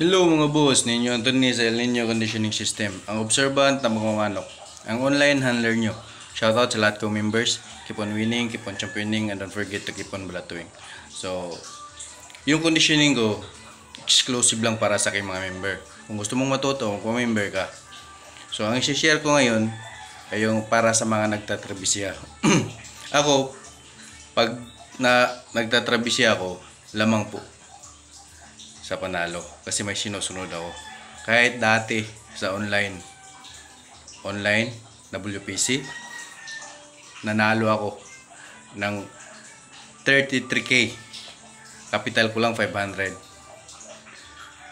Hello mga boss, ninyo Anthony sa El Nino Conditioning System. Ang observant na mga manok. Ang online handler nyo. Shoutout sa lahat kong members. Keep on winning, keep on championing, and don't forget to keep on balatuing. So, yung conditioning ko, exclusive lang para sa aking mga member. Kung gusto mong matuto, kung member ka. So, ang isi-share ko ngayon ay yung para sa mga nagtatrabisya. Ako, pag nagtatrabisya ako, lamang po sa panalo kasi may sinusunod ako. Kahit dati sa online WPC, nanalo ako ng 33k. Capital ko lang 500.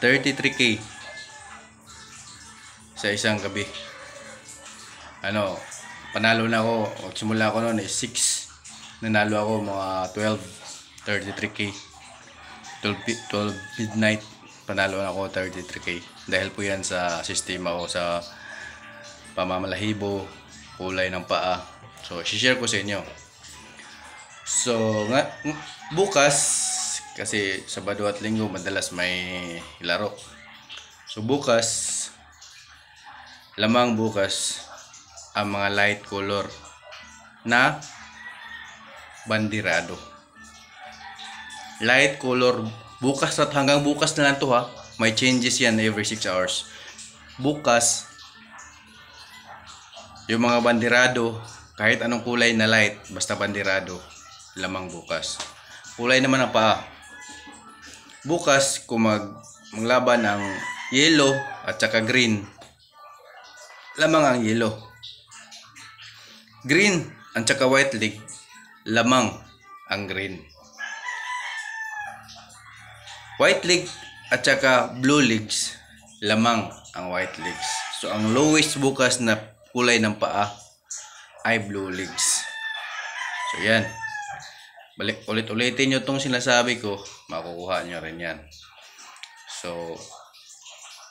33k sa isang gabi. Panalo na ako. Simula ako noon 6. Nanalo ako mga 33k. 12 midnight panalo ako 33k dahil po yan sa sistema o sa pamamalahibo, kulay ng paa. So i-share ko sa inyo. So bukas kasi Sabado at Linggo madalas may laro. So lamang bukas ang mga light color na bandirado. Light color bukas at hanggang bukas na lang to ha. May changes yan every 6 hours. Bukas yung mga bandirado, kahit anong kulay na light, basta bandirado, lamang bukas. Kulay naman ang paa. Bukas kung maglaban ang yellow at saka green, lamang ang yellow. Green at saka white leg, lamang ang green. White leg at saka blue legs, lamang ang white legs. So ang lowest bukas na kulay ng paa ay blue legs. So yan. Ulit-ulitin nyo itong sinasabi ko, makukuha nyo rin yan. So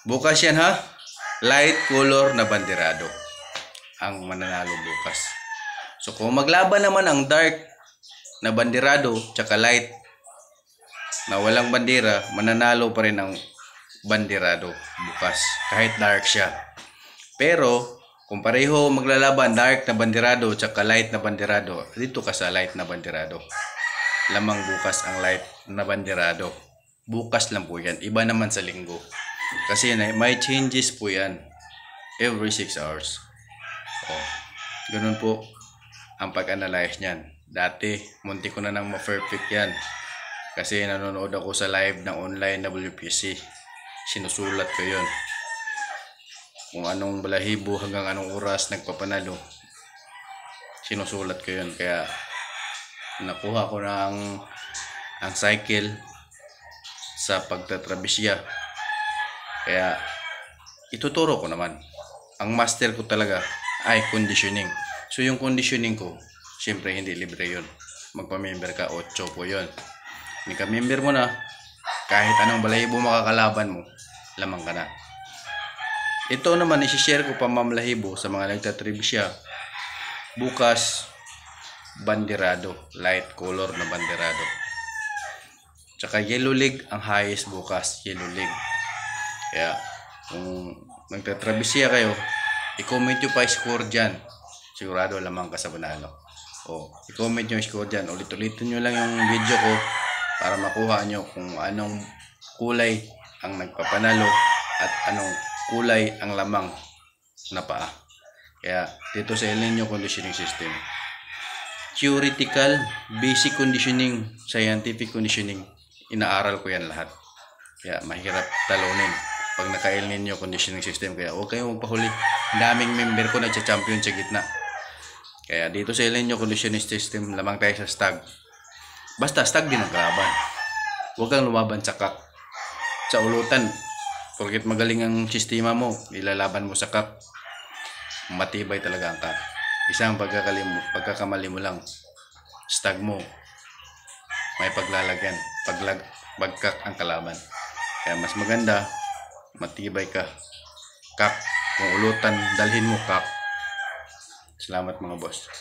bukas yan ha. Light color na bandirado ang mananalo bukas. So kung maglaban naman ang dark na bandirado tsaka light na walang bandera, mananalo pa rin ang bandirado bukas kahit dark siya. Pero kung pareho maglalaban dark na bandirado tsaka light na bandirado, dito ka sa light na bandirado. Lamang bukas ang light na bandirado. Bukas lang po yan, iba naman sa linggo kasi may changes po yan every 6 hours. Ganun po ang pag-analyze nyan. Dati munti ko na nang ma-perfect yan kasi nanonood ako sa live ng online WPC. Sinusulat ko yun kung anong balahibo hanggang anong oras nagpapanalo. Sinusulat ko yun, kaya nakuha ko ng ang cycle sa pagtatrabisya. Kaya ituturo ko naman. Ang master ko talaga ay conditioning. So yung conditioning ko, siyempre hindi libre yun. Magpa-member ka, 8 po yun. Ika-member mo na, kahit anong balahibo makakalaban mo, lamang ka na. Ito naman isi-share ko pamamalahibo sa mga nagtatribisya. Bukas bandirado, light color na bandirado. Tsaka yellow leg ang highest bukas, yellow leg. Kaya kung nagtatrabisya kayo, i-comment nyo pa score dyan. Sigurado lamang ka sa banalo. I-comment nyo score dyan. Ulit-ulitin nyo lang yung video ko para makuha nyo kung anong kulay ang nagpapanalo at anong kulay ang lamang na paa. Kaya dito sa El Nino Conditioning System, theoretical, basic conditioning, scientific conditioning, inaaral ko yan lahat. Kaya mahirap talunin pag naka El Nino Conditioning System. Kaya huwag kayong magpahuli. Daming member ko nagcha-champion sa gitna. Kaya dito sa El Nino Conditioning System, lamang tayo sa stag. Basta stag din ang kalaban. Huwag kang lumaban sa kak. Sa ulutan, porket magaling ang sistema mo, ilalaban mo sa kak, matibay talaga ang kak. Isang pagkakamali mo lang, stag mo, may paglalagyan, bagkak ang kalaban. Kaya mas maganda, matibay ka, kak. Kung ulutan, dalhin mo kak. Salamat mga boss.